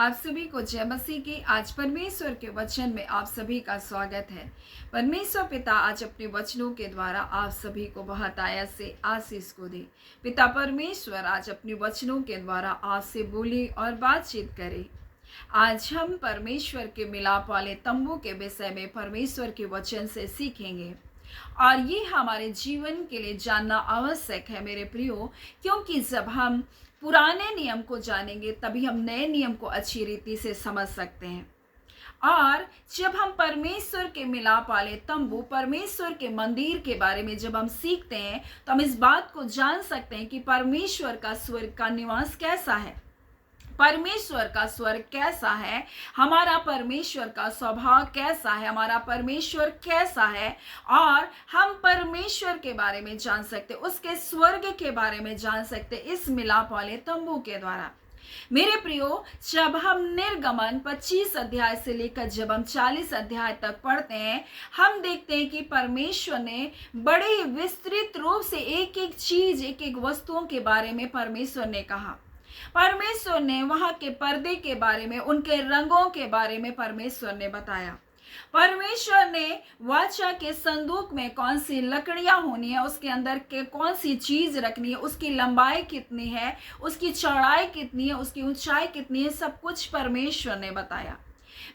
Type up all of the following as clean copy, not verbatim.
आप सभी को जय मसीह की। आज परमेश्वर के वचन में आप सभी का स्वागत है। परमेश्वर पिता आज अपने वचनों के द्वारा आप सभी को बहुत आयत से आशीष को दे। पिता परमेश्वर आज अपने वचनों के द्वारा आपसे बोले और बातचीत करे। आज हम परमेश्वर के मिलाप वाले तंबू के विषय में परमेश्वर के वचन से सीखेंगे और ये हमारे जीवन के लिए जानना आवश्यक है मेरे प्रियो, क्योंकि जब हम पुराने नियम को जानेंगे तभी हम नए नियम को अच्छी रीति से समझ सकते हैं। और जब हम परमेश्वर के मिलाप वाले तंबू, परमेश्वर के मंदिर के बारे में जब हम सीखते हैं तो हम इस बात को जान सकते हैं कि परमेश्वर का स्वर्ग का निवास कैसा है, परमेश्वर का स्वर्ग कैसा है, हमारा परमेश्वर का स्वभाव कैसा है, हमारा परमेश्वर कैसा है। और हम परमेश्वर के बारे में जान सकते, उसके स्वर्ग के बारे में जान सकते इस मिलाप वाले तंबू के द्वारा। मेरे प्रियो, जब हम निर्गमन 25 अध्याय से लेकर जब हम 40 अध्याय तक पढ़ते हैं, हम देखते हैं कि परमेश्वर ने बड़े ही विस्तृत रूप से एक एक चीज, एक एक वस्तुओं के बारे में परमेश्वर ने कहा। परमेश्वर ने वहां के पर्दे के बारे में, उनके रंगों के बारे में परमेश्वर ने बताया। परमेश्वर ने वाचा के संदूक में कौन सी लकड़ियां होनी है, उसके अंदर के कौन सी चीज रखनी है, उसकी लंबाई कितनी है, उसकी चौड़ाई कितनी है, उसकी ऊंचाई कितनी है, सब कुछ परमेश्वर ने बताया।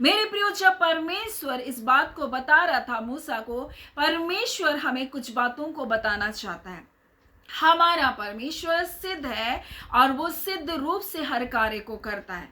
मेरे प्रियो, जब परमेश्वर इस बात को बता रहा था मूसा को, परमेश्वर हमें कुछ बातों को बताना चाहता है। हमारा परमेश्वर सिद्ध है और वो सिद्ध रूप से हर कार्य को करता है।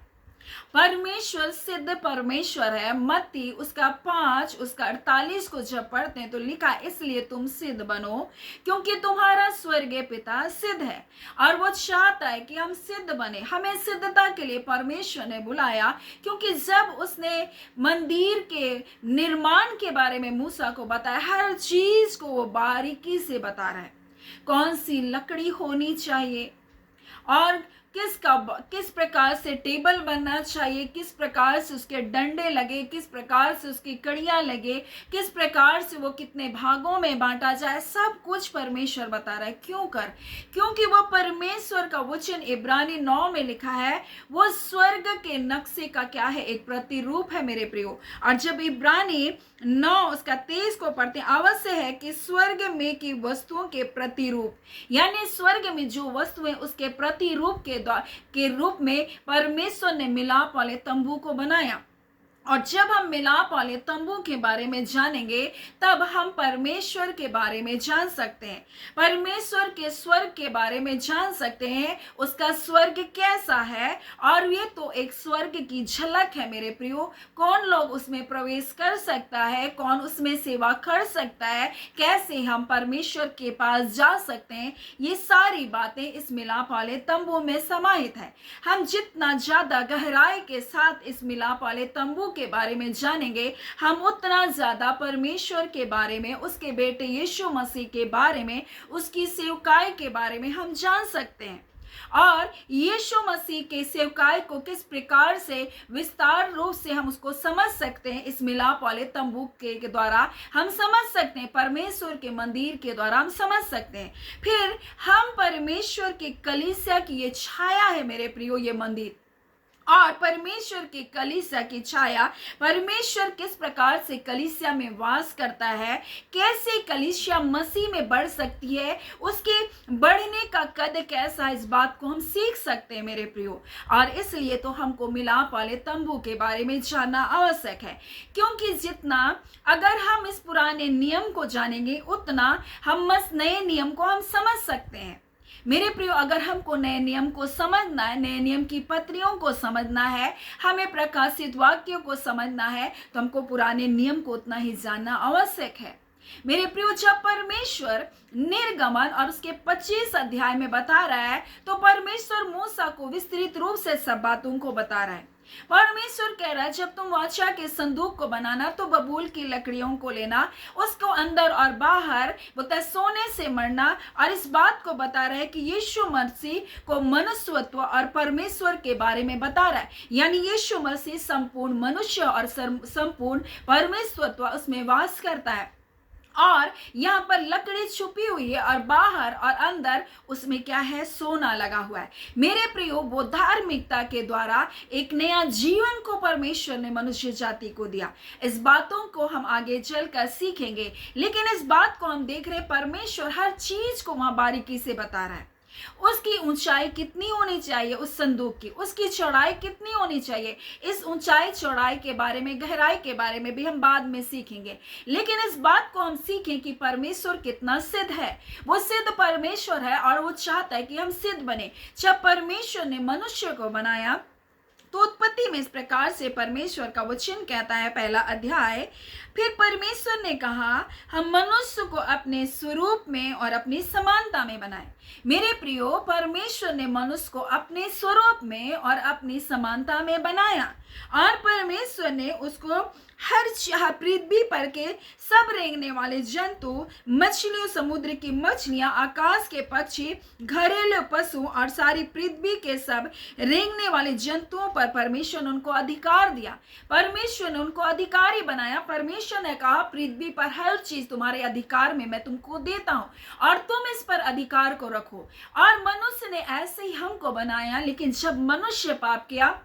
परमेश्वर सिद्ध परमेश्वर है। मत्ती उसका 5 उसका 48 को जब पढ़ते हैं तो लिखा, इसलिए तुम सिद्ध बनो क्योंकि तुम्हारा स्वर्गीय पिता सिद्ध है। और वो चाहता है कि हम सिद्ध बने। हमें सिद्धता के लिए परमेश्वर ने बुलाया, क्योंकि जब उसने मंदिर के निर्माण के बारे में मूसा को बताया, हर चीज को वो बारीकी से बता रहा है। कौन सी लकड़ी होनी चाहिए और किस प्रकार से टेबल बनना चाहिए, किस प्रकार से उसके डंडे लगे, किस प्रकार से उसकी कड़ियां लगे, किस प्रकार से वो कितने भागों में बांटा जाए, सब कुछ परमेश्वर बता रहा है। क्योंकि वो परमेश्वर का वचन इब्रानी 9 में लिखा है, वो स्वर्ग के नक्शे का क्या है, एक प्रतिरूप है मेरे प्रियो। और जब इब्रानी 9 उसका 23 को पढ़ते हैं, अवश्य है कि स्वर्ग में की वस्तुओं के प्रतिरूप, यानी स्वर्ग में जो वस्तुएं उसके प्रतिरूप के रूप में परमेश्वर ने मिलाप वाले तंबू को बनाया। और जब हम मिलाप वाले तंबू के बारे में जानेंगे तब हम परमेश्वर के बारे में जान सकते हैं, परमेश्वर के स्वर्ग के बारे में जान सकते हैं, उसका स्वर्ग कैसा है। और ये तो एक स्वर्ग की झलक है मेरे प्रियो। कौन लोग उसमें प्रवेश कर सकता है, कौन उसमें सेवा कर सकता है, कैसे हम परमेश्वर के पास जा सकते हैं, ये सारी बातें इस मिलाप वाले तंबू में समाहित है। हम जितना ज्यादा गहराई के साथ इस मिलाप वाले तंबू के बारे में जानेंगे, हम उतना ज्यादा परमेश्वर के बारे में, उसके बेटे यीशु मसीह के बारे में, उसकी सेवकाई के बारे में हम जान सकते हैं। और यीशु मसीह के सेवकाई को किस प्रकार से विस्तार रूप से हम उसको समझ सकते हैं, इस मिलाप वाले तंबू के द्वारा हम समझ सकते हैं, परमेश्वर के मंदिर के द्वारा हम समझ सकते हैं। फिर हम परमेश्वर के कलीसिया की ये छाया है मेरे प्रियो, ये मंदिर, और परमेश्वर के कलीसिया की छाया, परमेश्वर किस प्रकार से कलीसिया में वास करता है, कैसे कलीसिया मसीह में बढ़ सकती है, उसके बढ़ने का कद कैसा, इस बात को हम सीख सकते हैं मेरे प्रियो। और इसलिए तो हमको मिलाप वाले तंबू के बारे में जानना आवश्यक है, क्योंकि जितना अगर हम इस पुराने नियम को जानेंगे उतना हम नए नियम को हम समझ सकते हैं मेरे प्रियो। अगर हमको नए नियम को समझना है, नए नियम की पत्रियों को समझना है, हमें प्रकाशित वाक्यों को समझना है, तो हमको पुराने नियम को उतना ही जानना आवश्यक है मेरे प्रियो। जब परमेश्वर निर्गमन और उसके 25 अध्याय में बता रहा है, तो परमेश्वर मूसा को विस्तृत रूप से सब बातों को बता रहा है। परमेश्वर कह रहा है, जब तुम वाचा के संदूक को बनाना तो बबूल की लकड़ियों को लेना, उसको अंदर और बाहर बोलता है सोने से मढ़ना। और इस बात को बता रहा है कि यीशु मसीह को मनुष्यत्व और परमेश्वर के बारे में बता रहा है, यानी यीशु मसीह संपूर्ण मनुष्य और संपूर्ण परमेश्वरत्व उसमें वास करता है। और यहाँ पर लकड़ी छुपी हुई है और बाहर और अंदर उसमें क्या है, सोना लगा हुआ है। मेरे प्रियो, वो धार्मिकता के द्वारा एक नया जीवन को परमेश्वर ने मनुष्य जाति को दिया। इस बातों को हम आगे चलकर सीखेंगे, लेकिन इस बात को हम देख रहे परमेश्वर हर चीज को वहां बारीकी से बता रहा है। उसकी ऊंचाई कितनी होनी चाहिए उस संदूक की, उसकी चौड़ाई कितनी होनी चाहिए, इस ऊंचाई चौड़ाई के बारे में, गहराई के बारे में भी हम बाद में सीखेंगे। लेकिन इस बात को हम सीखें कि परमेश्वर कितना सिद्ध है। वो सिद्ध परमेश्वर है और वो चाहता है कि हम सिद्ध बने। जब परमेश्वर ने मनुष्य को बनाया तो उत्पत्ति में इस प्रकार से परमेश्वर का वचन कहता है, पहला अध्याय, फिर परमेश्वर ने कहा हम मनुष्य को अपने स्वरूप में और अपनी समानता में बनाए। मेरे प्रियो, परमेश्वर ने मनुष्य को अपने स्वरूप में और अपनी समानता में बनाया और परमेश्वर ने उसको हर पृथ्वी पर के सब रेंगने वाले जंतु, मछलियों, समुद्र की मछलियां, आकाश के पक्षी, घरेलू पशु और सारी पृथ्वी के सब रेंगने वाले जंतुओं पर परमेश्वर ने उनको अधिकार दिया। परमेश्वर ने उनको अधिकारी बनाया। परमेश्वर ने कहा पृथ्वी पर हर चीज तुम्हारे अधिकार में मैं तुमको देता हूं और तुम इस पर अधिकार को रखो। और मनुष्य ने ऐसे ही हमको बनाया, लेकिन जब मनुष्य पाप किया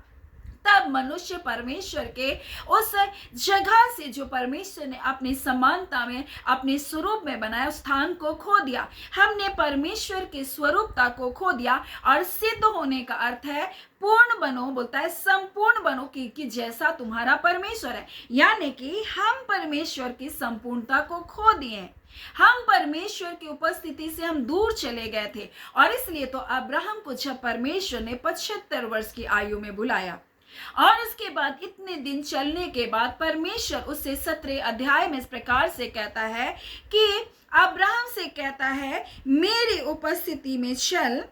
तब मनुष्य परमेश्वर के उस जगह से जो परमेश्वर ने अपनी समानता में, अपने स्वरूप में बनाया, उस स्थान को खो दिया। हमने परमेश्वर के स्वरूपता को खो दिया। और सिद्ध होने का अर्थ है पूर्ण बनो, बोलता है संपूर्ण बनो कि जैसा तुम्हारा परमेश्वर है। यानी कि हम परमेश्वर की संपूर्णता को खो दिए। हम परमेश्वर की उपस्थिति से हम दूर चले गए थे। और इसलिए तो अब्राहम को जब परमेश्वर ने 75 वर्ष की आयु में बुलाया और उसके बाद इतने दिन चलने के बाद परमेश्वर उससे 17 अध्याय में इस प्रकार से कहता है कि अब्राहम से कहता है मेरी उपस्थिति में चल,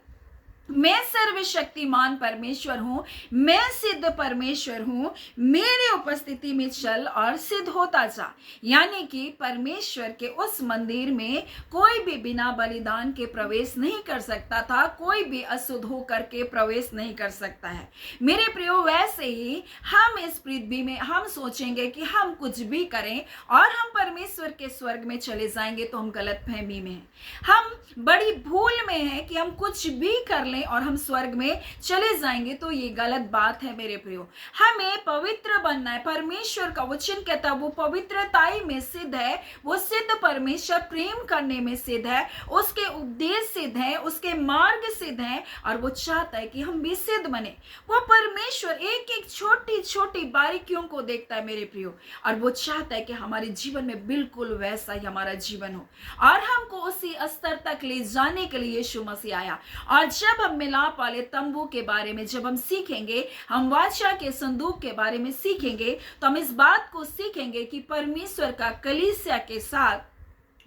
मैं सर्वशक्तिमान परमेश्वर हूं, मैं सिद्ध परमेश्वर हूं, मेरे उपस्थिति में चल और सिद्ध होता जा। यानी कि परमेश्वर के उस मंदिर में कोई भी बिना बलिदान के प्रवेश नहीं कर सकता था, कोई भी अशुद्ध होकर के प्रवेश नहीं कर सकता है। मेरे प्रियो, वैसे ही हम इस पृथ्वी में हम सोचेंगे कि हम कुछ भी करें और हम परमेश्वर के स्वर्ग में चले जाएंगे तो हम गलत फहमी में हैं। हम बड़ी भूल में हैं कि हम कुछ भी कर लें और हम स्वर्ग में चले जाएंगे, तो ये गलत बात है मेरे प्रियो। हमें पवित्र बनना है। परमेश्वर का वचन कहता है वो पवित्रताई में सिद्ध है, वो सिद्ध परमेश्वर प्रेम करने में सिद्ध है, उसके उपदेश सिद्ध है, उसके मार्ग सिद्ध है और वो चाहता है कि हम भी सिद्ध बने। वो परमेश्वर एक एक छोटी छोटी बारीकियों को देखता है मेरे प्रियो, और वो चाहता है कि हमारे जीवन में बिल्कुल वैसा ही हमारा जीवन हो और हमको उसी स्तर तक ले जाने के लिए यीशु मसीह आया। और जब हम मिलाप वाले तंबू के बारे में जब हम सीखेंगे, हम वाचा के संदूक के बारे में सीखेंगे, तो हम इस बात को सीखेंगे कि परमेश्वर का कलीसिया के साथ,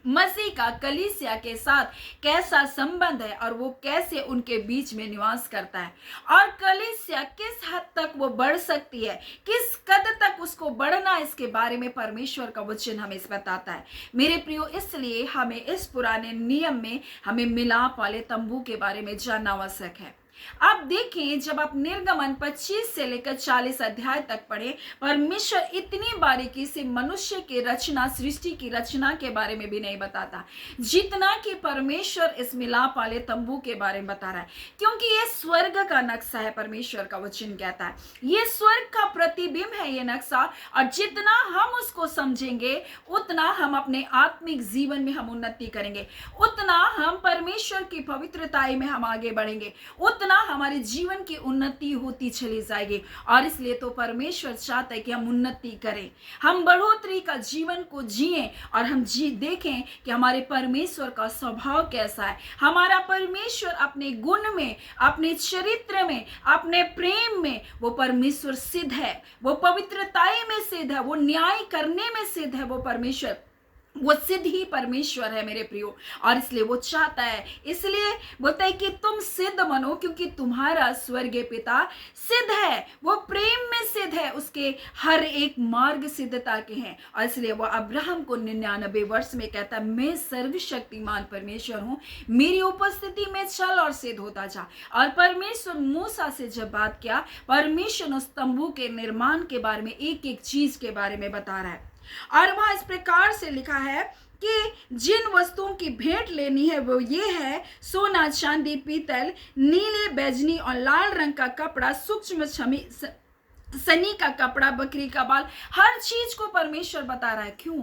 मसीह का कलीसिया के साथ कैसा संबंध है और वो कैसे उनके बीच में निवास करता है और कलीसिया किस हद तक वो बढ़ सकती है, किस कद तक उसको बढ़ना, इसके बारे में परमेश्वर का वचन हमें बताता है मेरे प्रियो। इसलिए हमें इस पुराने नियम में हमें मिलाप वाले तंबू के बारे में जानना आवश्यक है। अब देखें, जब आप निर्गमन 25 से लेकर 40 अध्याय तक पढ़े, परमेश्वर इतनी बारीकी से मनुष्य की रचना, सृष्टि की रचना के बारे में भी नहीं बताता जितना कि परमेश्वर इस मिलाप वाले तंबू के बारे में बता रहा है, क्योंकि ये स्वर्ग का नक्शा है। परमेश्वर का वचन कहता है ये स्वर्ग का प्रतिबिंब है ये नक्शा, और जितना हम उसको समझेंगे उतना हम अपने आत्मिक जीवन में हम उन्नति करेंगे, उतना हम परमेश्वर की पवित्रताई में हम आगे बढ़ेंगे, उतना हमारे जीवन की उन्नति होती चली जाएगी। और इसलिए तो परमेश्वर चाहता है कि हम उन्नति करें, हम बढ़ोतरी का जीवन को जिएं और हम देखें कि हमारे परमेश्वर का स्वभाव कैसा है। हमारा परमेश्वर अपने गुण में, अपने चरित्र में, अपने प्रेम में वो परमेश्वर सिद्ध है, वो पवित्रताई में सिद्ध है, वो न्याय करने में सिद्ध है। वो परमेश्वर, वो सिद्ध ही परमेश्वर है मेरे प्रियो। और इसलिए वो चाहता है, इसलिए बोलता है कि तुम सिद्ध बनो, क्योंकि तुम्हारा स्वर्गीय पिता सिद्ध है, वो प्रेम में सिद्ध है, उसके हर एक मार्ग सिद्धता के हैं। और इसलिए वो अब्राहम को 99 वर्ष में कहता है मैं सर्वशक्तिमान परमेश्वर हूं, मेरी उपस्थिति में चल और सिद्ध होता जा। और परमेश्वर मूसा से जब बात किया, परमेश्वर उस तंबू के निर्माण के बारे में एक एक चीज के बारे में बता रहा है। और वहां इस प्रकार से लिखा है कि जिन वस्तुओं की भेंट लेनी है वो ये है: सोना, चांदी, पीतल, नीले, बैजनी और लाल रंग का कपड़ा, सूक्ष्म सनी का कपड़ा, बकरी का बाल। हर चीज को परमेश्वर बता रहा है। क्यों?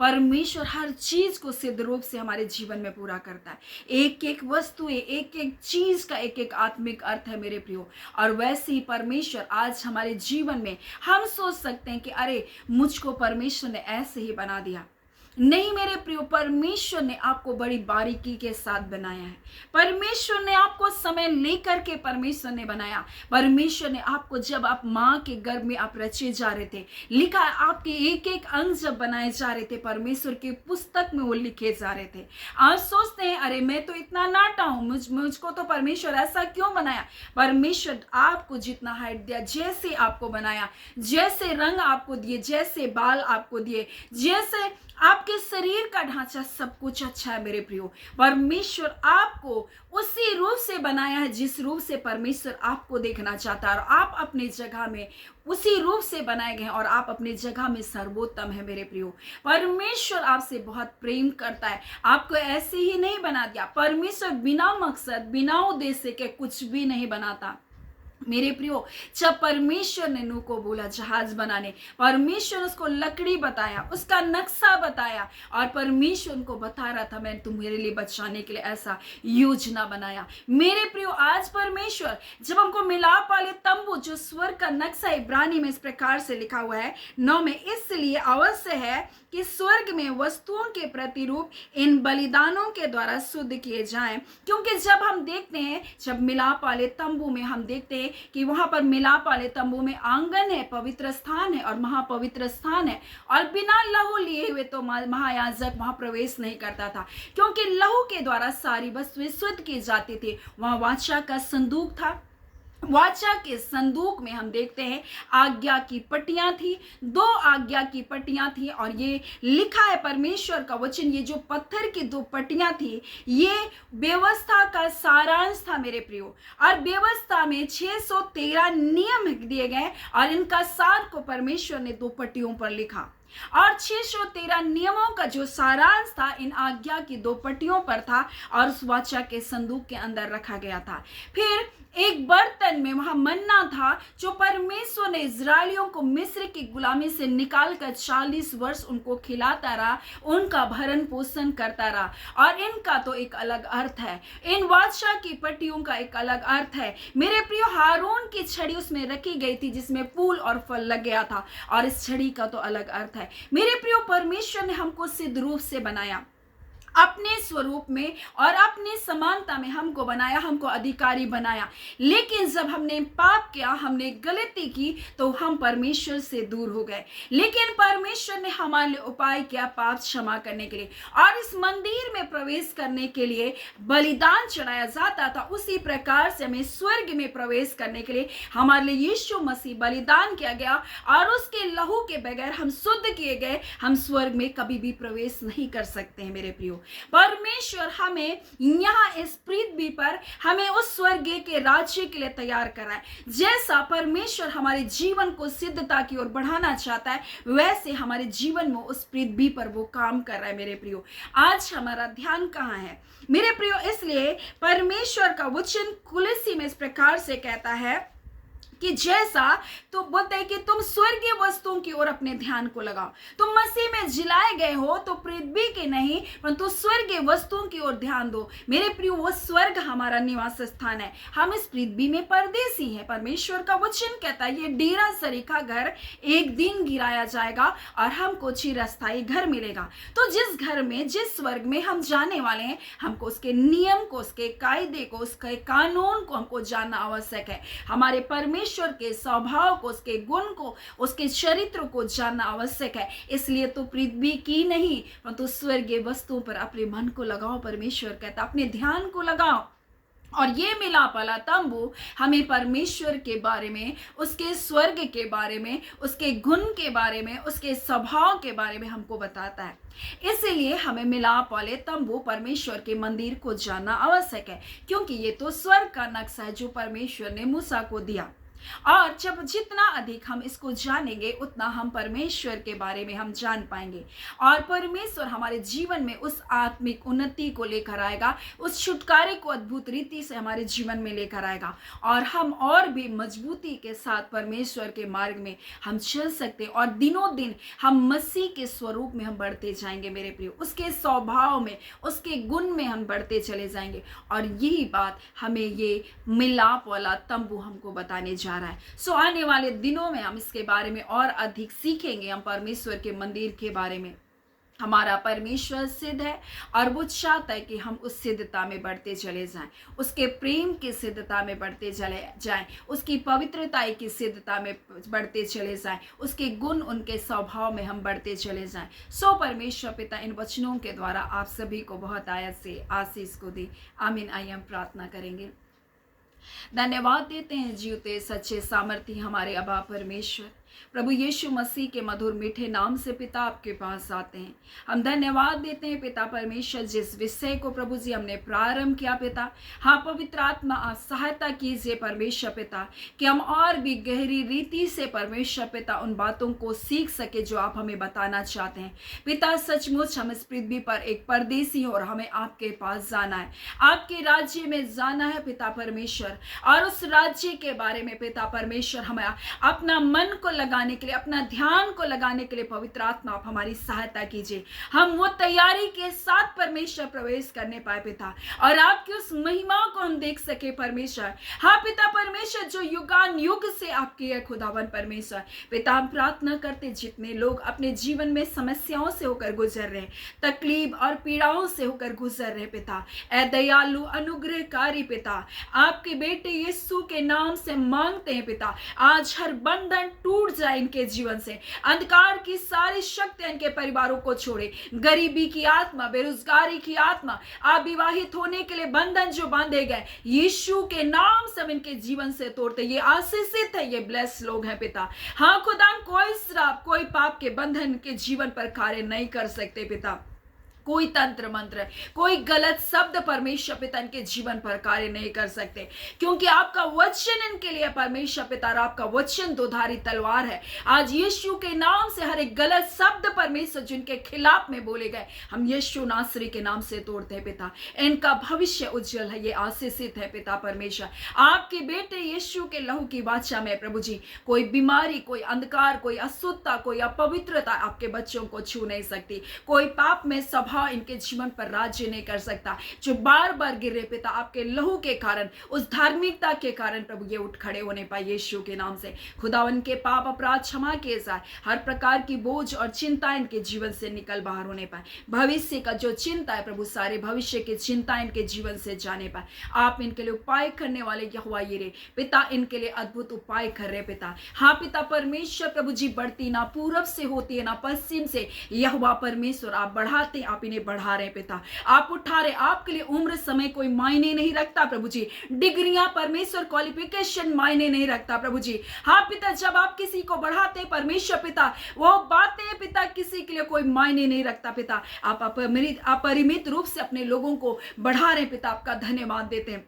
परमेश्वर हर चीज को सिद्ध रूप से हमारे जीवन में पूरा करता है। एक एक वस्तु, एक एक चीज का एक एक आत्मिक अर्थ है मेरे प्रियो। और वैसे ही परमेश्वर आज हमारे जीवन में, हम सोच सकते हैं कि अरे मुझको परमेश्वर ने ऐसे ही बना दिया। नहीं मेरे प्रियो, परमेश्वर ने आपको बड़ी बारीकी के साथ बनाया है। परमेश्वर ने आपको समय लेकर के परमेश्वर ने बनाया। परमेश्वर ने आपको, जब आप माँ के गर्भ में आप रचे जा रहे थे, लिखा, आपके एक एक अंग जब बनाए जा रहे थे, परमेश्वर के पुस्तक में वो लिखे जा रहे थे। आज सोचते हैं अरे मैं तो इतना नाटा हूं, मुझको तो परमेश्वर ऐसा क्यों बनाया? परमेश्वर आपको जितना हाइट दिया, जैसे आपको बनाया, जैसे रंग आपको दिए, जैसे बाल आपको दिए, जैसे आपके शरीर का ढांचा, सब कुछ अच्छा है मेरे प्रियो। परमेश्वर आपको उसी रूप से बनाया है जिस रूप से परमेश्वर आपको देखना चाहता है। और आप अपनी जगह में उसी रूप से बनाए गए हैं और आप अपनी जगह में सर्वोत्तम है मेरे प्रियो। परमेश्वर आपसे बहुत प्रेम करता है। आपको ऐसे ही नहीं बना दिया। परमेश्वर बिना मकसद, बिना उद्देश्य के कुछ भी नहीं बनाता मेरे प्रियो। जब परमेश्वर ने नूह को बोला जहाज बनाने, परमेश्वर उसको लकड़ी बताया, उसका नक्शा बताया, और परमेश्वर उनको बता रहा था मैं तुम्हारे लिए बचाने के लिए ऐसा योजना बनाया। मेरे प्रियो, आज परमेश्वर जब हमको मिलाप वाले तंबू, जो स्वर्ग का नक्शा इब्रानी में इस प्रकार से लिखा हुआ है 9 में, इसलिए अवश्य है कि स्वर्ग में वस्तुओं के प्रतिरूप इन बलिदानों के द्वारा शुद्ध किए जाएं। क्योंकि जब हम देखते हैं, जब मिलाप वाले तंबू में हम देखते हैं कि वहां पर मिलाप वाले तंबू में आंगन है, पवित्र स्थान है और महापवित्र स्थान है, और बिना लहू लिए हुए तो महायाजक वहां प्रवेश नहीं करता था, क्योंकि लहू के द्वारा सारी वस्तुएं शुद्ध की जाती थी। वहां वाचा का संदूक था। वाचा के संदूक में हम देखते हैं आज्ञा की पट्टियां थी, 2 आज्ञा की पट्टियां थी, और ये लिखा है परमेश्वर का वचन, ये जो पत्थर की 2 पट्टियां थी, ये व्यवस्था का सारांश था मेरे प्रियो। और व्यवस्था में 613 नियम दिए गए और इनका सार को परमेश्वर ने 2 पट्टियों पर लिखा। और 613 नियमों का जो सारांश था इन आज्ञा की 2 पट्टियों पर था और उस वाचा के संदूक के अंदर रखा गया था। फिर एक बर्तन में वहां मन्ना था, जो परमेश्वर ने इजरायलियों को मिस्र की गुलामी से निकालकर 40 वर्ष उनको खिलाता रहा, उनका भरण पोषण करता रहा। और इनका तो एक अलग अर्थ है, इन वाचा की पट्टियों का एक अलग अर्थ है मेरे प्रियो। हारून की छड़ी उसमें रखी गई थी जिसमें फूल और फल लग गया था, और इस छड़ी का तो अलग अर्थ है मेरे प्रियो। परमेश्वर ने हमको सिद्ध रूप से बनाया, अपने स्वरूप में और अपनी समानता में हमको बनाया, हमको अधिकारी बनाया। लेकिन जब हमने पाप किया, हमने गलती की, तो हम परमेश्वर से दूर हो गए। लेकिन परमेश्वर ने हमारे लिए उपाय किया पाप क्षमा करने के लिए, और इस मंदिर में प्रवेश करने के लिए बलिदान चढ़ाया जाता था। उसी प्रकार से हमें स्वर्ग में प्रवेश करने के लिए हमारे लिए यीशु मसीह बलिदान किया गया, और उसके लहू के बगैर हम शुद्ध किए गए, हम स्वर्ग में कभी भी प्रवेश नहीं कर सकते हैं मेरे प्रियो। परमेश्वर हमें यहाँ इस पृथ्वी पर हमें उस स्वर्गीय के राज्य के लिए तैयार कर रहा है। जैसा परमेश्वर हमारे जीवन को सिद्धता की ओर बढ़ाना चाहता है, वैसे हमारे जीवन में उस पृथ्वी पर वो काम कर रहा है मेरे प्रियो। आज हमारा ध्यान कहाँ है मेरे प्रियो? इसलिए परमेश्वर का वचन कुलसी में इस प्रकार से कहता है कि जैसा तो बोलते हैं कि तुम स्वर्गीय वस्तुओं की ओर अपने ध्यान को लगाओ। तुम मसीह में जिलाए गए हो तो पृथ्वी के नहीं परंतु स्वर्गीय वस्तुओं की ओर ध्यान दो मेरे प्रियो। वो स्वर्ग हमारा निवास स्थान है, हम इस पृथ्वी में परदेसी हैं। परमेश्वर का वचन कहता है ये डेरा सरीखा घर एक दिन गिराया जाएगा और हमको चिरस्थायी घर मिलेगा। तो जिस घर में, जिस स्वर्ग में हम जाने वाले हैं, हमको उसके नियम को, उसके कायदे को, उसके कानून को हमको जानना आवश्यक है। हमारे परमेश्वर के स्वभाव को, उसके गुण को, उसके चरित्र को जानना आवश्यक है। इसलिए तो पृथ्वी की नहीं परंतु स्वर्गीय वस्तुओं पर अपने मन को लगाओ। परमेश्वर कहता अपने ध्यान को लगाओ। और ये मिलाप वाला तंबू हमें परमेश्वर के बारे में, उसके स्वर्ग के बारे में, उसके गुण के बारे में, उसके स्वभाव के बारे में हमको बताता है। इसीलिए हमें मिलाप वाले तंबू, परमेश्वर के मंदिर को जानना आवश्यक है, क्योंकि ये तो स्वर्ग का नक्शा है जो परमेश्वर ने मूसा को दिया। और जब जितना अधिक हम इसको जानेंगे उतना हम परमेश्वर के बारे में हम जान पाएंगे, और परमेश्वर हमारे जीवन में उस आत्मिक उन्नति को लेकर आएगा, उस छुटकारे को अद्भुत रीति से हमारे जीवन में लेकर आएगा, और हम और भी मजबूती के साथ परमेश्वर के मार्ग में हम चल सकते हैं, और दिनों दिन हम मसीह के स्वरूप में हम बढ़ते जाएंगे मेरे प्रिय, उसके स्वभाव में, उसके गुण में हम बढ़ते चले जाएंगे। और यही बात हमें ये मिलाप वाला तंबू हमको बताने जा रहा है। सो आने वाले दिनों में हम इसके बारे में और अधिक सीखेंगे। हम परमेश्वर के मंदिर के बारे में, हमारा परमेश्वर सिद्ध है और वो चाहता है कि हम उस सिद्धता में बढ़ते चले जाएं, उसके प्रेम की सिद्धता में बढ़ते चले जाएं, उसकी पवित्रता की सिद्धता में बढ़ते चले जाएं, उसके गुण, उनके स्वभाव में हम बढ़ते चले जाएं। सो परमेश्वर पिता इन वचनों के द्वारा आप सभी को बहुत आयत से आशीष को दे। आमीन। आइए हम प्रार्थना करेंगे। धन्यवाद देते हैं जीवते सच्चे सामर्थी हमारे अबा परमेश्वर, प्रभु यीशु मसीह के मधुर मीठे नाम से पिता आपके पास आते हैं। हम धन्यवाद देते हैं पिता परमेश्वर, जिस विषय को प्रभु जी हमने प्रारंभ किया पिता, हाँ पवित्र आत्मा आप सहायता कीजिए परमेश्वर पिता, कि हम और भी गहरी रीति से परमेश्वर पिता उन बातों को सीख सके जो आप हमें बताना चाहते हैं पिता। सचमुच हम इस पृथ्वी पर एक परदेसी और हमें आपके पास जाना है, आपके राज्य में जाना है पिता परमेश्वर, और उस राज्य के बारे में पिता परमेश्वर हमें अपना मन को लगाने के लिए, अपना ध्यान को लगाने के लिए पवित्र आत्मा आप हमारी सहायता कीजिए। हम वो तैयारी के साथ परमेश्वर प्रवेश करने पाए पिता, और आपकी उस महिमा को हम देख सके परमेश्वर। हाँ पिता परमेश्वर, जो युगान युग से आपकी है खुदावन परमेश्वर पिता, हम प्रार्थना करते जितने लोग अपने जीवन में समस्याओं से होकर गुजर रहे, तकलीफ और पीड़ाओं से होकर गुजर रहे पिता, ए दयालु अनुग्रहकारी पिता, आपके बेटे यीशु के नाम से मांगते हैं पिता, आज हर बंधन टूट जाए इनके जीवन से, अंधकार की सारी शक्तियां इनके परिवारों को छोड़े, गरीबी की आत्मा, बेरोजगारी की आत्मा, अविवाहित होने के लिए बंधन जो बांधे गए, यीशु के नाम से हम इनके जीवन से तोड़ते। ये आशीषित है, ये ब्लेस लोग हैं पिता। हाँ खुदा, कोई श्राप, कोई पाप के बंधन के जीवन पर कार्य नहीं कर सकते पिता, कोई तंत्र मंत्र, कोई गलत शब्द परमेश्वर पिता इनके जीवन पर कार्य नहीं कर सकते, क्योंकि आपका वचन इनके लिए परमेश्वर पिता, आपका वचन दोधारी तलवार है। आज यीशु के नाम से हर एक गलत शब्द परमेश्वर जिनके खिलाफ में बोले गए, हम यीशु नासरी के नाम से तोड़ते हैं पिता। इनका भविष्य उज्जवल है, ये आशीषित है पिता परमेश्वर। आपके बेटे यीशु के लहू की वाचा में प्रभु जी कोई बीमारी, कोई अंधकार, कोई अशुद्धता, कोई अपवित्रता आपके बच्चों को छू नहीं सकती, कोई पाप में सभा इनके जीवन पर राज्य नहीं कर सकता। जो बार बार गिरे पिता, आपके लहू के कारण, उस धार्मिकता के कारण प्रभु ये उठ खड़े होने पाए यीशु के नाम से। खुदा उनके पाप अपराध क्षमा किए जाए, हर प्रकार की बोझ और चिंता इनके जीवन से निकल बाहर होने पाए। भविष्य का जो चिंता है प्रभु, सारे भविष्य की चिंता इनके जीवन से जाने पाए। आप इनके लिए उपाय करने वाले यहोवा यिरे पिता, इनके लिए अद्भुत उपाय कर रहे पिता। हाँ पिता परमेश्वर प्रभु जी, बढ़ती ना पूरब से होती है ना पश्चिम से, यहोवा परमेश्वर आप बढ़ाते, आप इन्हें बढ़ा रहे पिता, आप उठा रहे। आपके लिए उम्र समय कोई मायने नहीं रखता प्रभु जी, डिग्रियां परमेश्वर क्वालिफिकेशन मायने नहीं रखता प्रभु जी। हाँ पिता, जब आप किसी को बढ़ाते परमेश्वर पिता, वो बातें पिता किसी के लिए कोई मायने नहीं रखता पिता। आप अपरिमित रूप से अपने लोगों को बढ़ा रहे पिता, आपका धन्यवाद देते हैं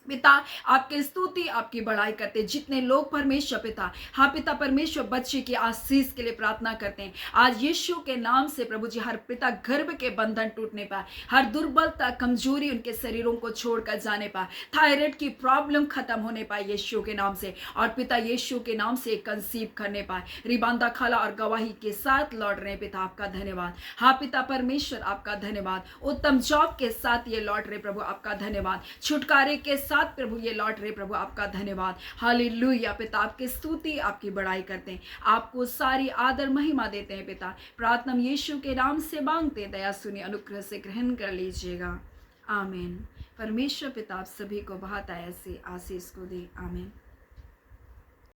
पिता, आपकी स्तुति, आपकी बड़ाई करते हैं। जितने लोग परमेश्वर पिता, हाँ पिता परमेश्वर बच्चे की आशीष के लिए प्रार्थना करते हैं, आज यीशु के नाम से प्रभु जी हर पिता गर्भ के बंधन टूटने पाए, हर दुर्बलता कमजोरी उनके शरीरों को छोड़कर जाने पाए, थायराइड की प्रॉब्लम खत्म होने पाए यीशु के नाम से, और पिता यीशु के नाम से कंसीव करने पाए, रिबांदा खाला और गवाही के साथ लौट रहे पिता, आपका धन्यवाद। हाँ पिता परमेश्वर आपका धन्यवाद। उत्तम जॉब के साथ ये लौट रहे प्रभु, आपका धन्यवाद। छुटकारे के साथ प्रभु ये लौट रहे प्रभु, आपका धन्यवाद। हालेलुया पिता, आपकी स्तुति, आपकी बड़ाई करते हैं, आपको सारी आदर महिमा देते हैं पिता। प्रार्थना यीशु के नाम से मांगते हैं, दया सुनिए, अनुग्रह से ग्रहण कर लीजिएगा। आमीन। परमेश्वर पिता आप सभी को बहुत ऐसे आशीष को दे। आमीन।